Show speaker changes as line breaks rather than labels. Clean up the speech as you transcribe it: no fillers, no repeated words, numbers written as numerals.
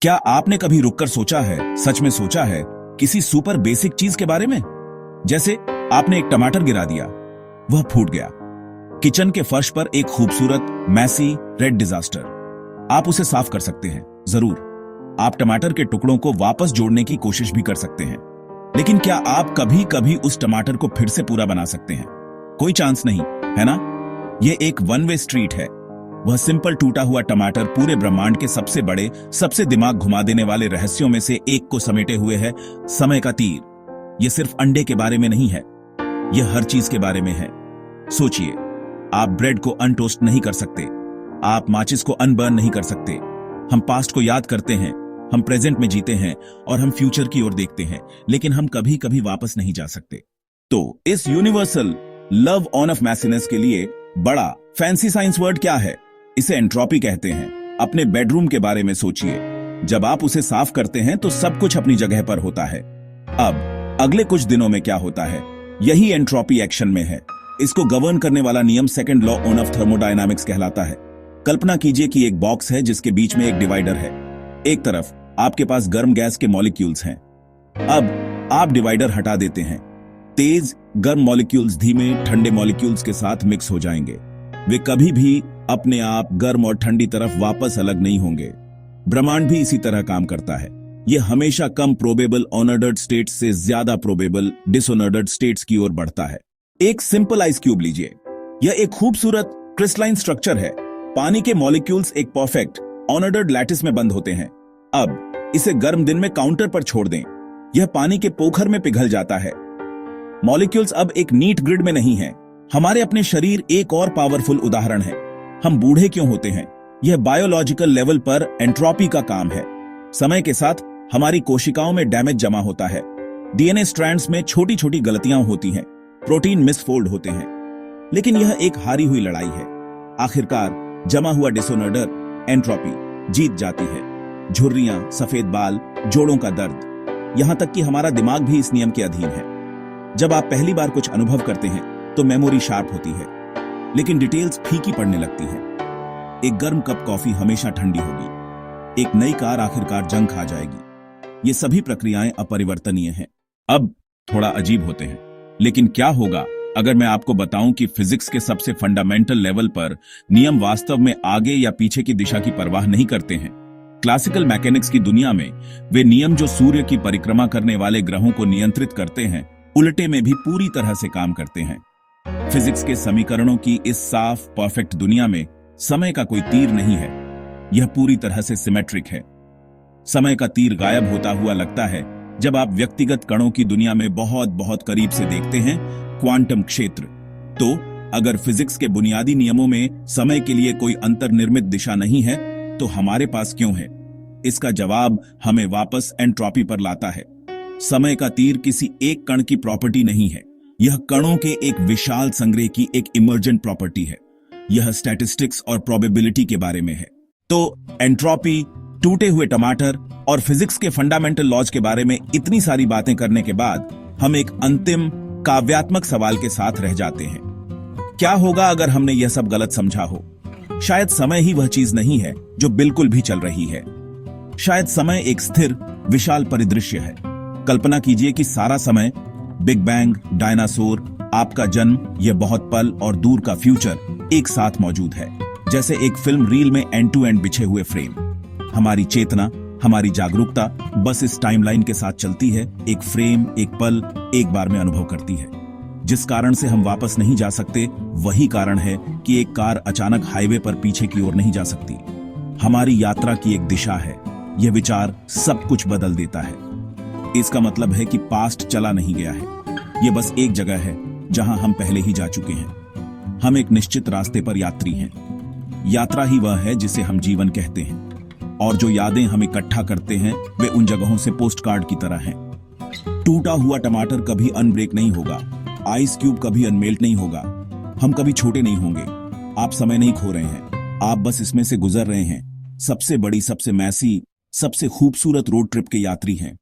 क्या आपने कभी रुककर सोचा है, सच में सोचा है, किसी सुपर बेसिक चीज के बारे में? जैसे आपने एक टमाटर गिरा दिया, वह फूट गया। किचन के फर्श पर एक खूबसूरत मैसी रेड डिजास्टर। आप उसे साफ कर सकते हैं, जरूर। आप टमाटर के टुकड़ों को वापस जोड़ने की कोशिश भी कर सकते हैं, लेकिन क्या आप कभी कभी उस टमाटर को फिर से पूरा बना सकते हैं? कोई चांस नहीं, है ना? यह एक वन वे स्ट्रीट है। वह सिंपल टूटा हुआ टमाटर पूरे ब्रह्मांड के सबसे बड़े, सबसे दिमाग घुमा देने वाले रहस्यों में से एक को समेटे हुए है, समय का तीर। यह सिर्फ अंडे के बारे में नहीं है, यह हर चीज के बारे में है। सोचिए, आप ब्रेड को अनटोस्ट नहीं कर सकते, आप माचिस को अनबर्न नहीं कर सकते। हम पास्ट को याद करते हैं, हम प्रेजेंट में जीते हैं और हम फ्यूचर की ओर देखते हैं, लेकिन हम कभी कभी वापस नहीं जा सकते। तो इस यूनिवर्सल लव ऑन ऑफ मैसीनेस के लिए बड़ा फैंसी साइंस वर्ड क्या है? इसे एंट्रोपी कहते हैं। अपने बेडरूम के बारे में सोचिए, जब आप उसे साफ करते हैं तो सब कुछ अपनी जगह पर होता है। अब अगले कुछ दिनों में क्या होता है, यही एंट्रोपी एक्शन में है। इसको गवर्न करने वाला नियम second law on off thermodynamics कहलाता है। कल्पना कीजिए कि एक बॉक्स है जिसके बीच में एक डिवाइडर है। एक तरफ आपके पास गर्म गैस के मॉलिक्यूल्स हैं। अब आप डिवाइडर हटा देते हैं। तेज गर्म मॉलिक्यूल्स धीमे ठंडे मॉलिक्यूल्स के साथ मिक्स हो जाएंगे। वे कभी भी अपने आप गर्म और ठंडी तरफ वापस अलग नहीं होंगे। ब्रह्मांड भी इसी तरह काम करता है। यह हमेशा कम प्रोबेबल ऑनर्डर्ड स्टेट्स से ज्यादा प्रोबेबल डिसऑनर्डर्ड स्टेट्स की ओर बढ़ता है। एक सिंपल आइस क्यूब लीजिए। यह एक खूबसूरत क्रिस्टलाइन स्ट्रक्चर है। पानी के मॉलिक्यूल्स एक परफेक्ट ऑनर्डर्ड लैटिस में बंद होते हैं। अब इसे गर्म दिन में काउंटर पर छोड़ दें, यह पानी के पोखर में पिघल जाता है। मॉलिक्यूल्स अब एक नीट ग्रिड में नहीं है। हमारे अपने शरीर एक और पावरफुल उदाहरण है। हम बूढ़े क्यों होते हैं? यह बायोलॉजिकल लेवल पर एंट्रोपी का काम है। समय के साथ हमारी कोशिकाओं में डैमेज जमा होता है। डीएनए स्ट्रैंड्स में छोटी छोटी गलतियां होती हैं, प्रोटीन मिसफोल्ड होते हैं। लेकिन यह एक हारी हुई लड़ाई है। आखिरकार जमा हुआ डिसऑर्डर एंट्रोपी जीत जाती है। झुर्रियां, सफेद बाल, जोड़ों का दर्द, यहां तक कि हमारा दिमाग भी इस नियम के अधीन है। जब आप पहली बार कुछ अनुभव करते हैं तो मेमोरी शार्प होती है, लेकिन डिटेल्स फीकी पड़ने लगती हैं। एक गर्म कप कॉफी हमेशा ठंडी होगी। एक नई कार आखिरकार जंग खा जाएगी। ये सभी प्रक्रियाएं अपरिवर्तनीय हैं। अब थोड़ा अजीब होते हैं, लेकिन क्या होगा अगर मैं आपको बताऊं कि फिजिक्स के सबसे फंडामेंटल लेवल पर नियम वास्तव में आगे या पीछे की दिशा की परवाह नहीं करते हैं। क्लासिकल मैकेनिक्स की दुनिया में वे नियम जो सूर्य की परिक्रमा करने वाले ग्रहों को नियंत्रित करते हैं, उल्टे में भी पूरी तरह से काम करते हैं। फिजिक्स के समीकरणों की इस साफ परफेक्ट दुनिया में समय का कोई तीर नहीं है। यह पूरी तरह से सिमेट्रिक है। समय का तीर गायब होता हुआ लगता है जब आप व्यक्तिगत कणों की दुनिया में बहुत बहुत करीब से देखते हैं, क्वांटम क्षेत्र। तो अगर फिजिक्स के बुनियादी नियमों में समय के लिए कोई अंतर्निर्मित दिशा नहीं है, तो हमारे पास क्यों है? इसका जवाब हमें वापस एंट्रोपी पर लाता है। समय का तीर किसी एक कण की प्रॉपर्टी नहीं है, यह कणों के एक विशाल संग्रह की एक इमर्जेंट प्रॉपर्टी है। यह स्टैटिस्टिक्स और प्रोबेबिलिटी के बारे में है। तो एंट्रोपी, टूटे हुए टमाटर और फिजिक्स के फंडामेंटल लॉज के बारे में इतनी सारी बातें करने के बाद हम एक अंतिम काव्यात्मक सवाल के साथ रह जाते हैं। क्या होगा अगर हमने यह सब गलत समझा हो? शायद समय ही वह चीज नहीं है जो बिल्कुल भी चल रही है। शायद समय एक स्थिर, विशाल परिदृश्य है। कल्पना कीजिए कि सारा समय, बिग बैंग, डायनासोर, आपका जन्म, यह बहुत पल और दूर का फ्यूचर एक साथ मौजूद है। जैसे एक फिल्म रील में एंड टू एंड बिछे हुए फ्रेम। हमारी चेतना, हमारी जागरूकता बस इस टाइमलाइन के साथ चलती है, एक फ्रेम, एक पल, एक बार में अनुभव करती है। जिस कारण से हम वापस नहीं जा सकते, वही कारण है कि एक कार अचानक हाईवे पर पीछे की ओर नहीं जा सकती। हमारी यात्रा की एक दिशा है। यह विचार सब कुछ बदल देता है। इसका मतलब है कि पास्ट चला नहीं गया है, यह बस एक जगह है जहां हम पहले ही जा चुके हैं। हम एक निश्चित रास्ते पर यात्री हैं। यात्रा ही वह है जिसे हम जीवन कहते हैं, और जो यादें हम इकट्ठा करते हैं वे उन जगहों से पोस्ट कार्ड की तरह हैं। टूटा हुआ टमाटर कभी अनब्रेक नहीं होगा, आइस क्यूब कभी अनमेल्ट नहीं होगा, हम कभी छोटे नहीं होंगे। आप समय नहीं खो रहे हैं, आप बस इसमें से गुजर रहे हैं। सबसे बड़ी, सबसे मैसी, सबसे खूबसूरत रोड ट्रिप के यात्री हैं।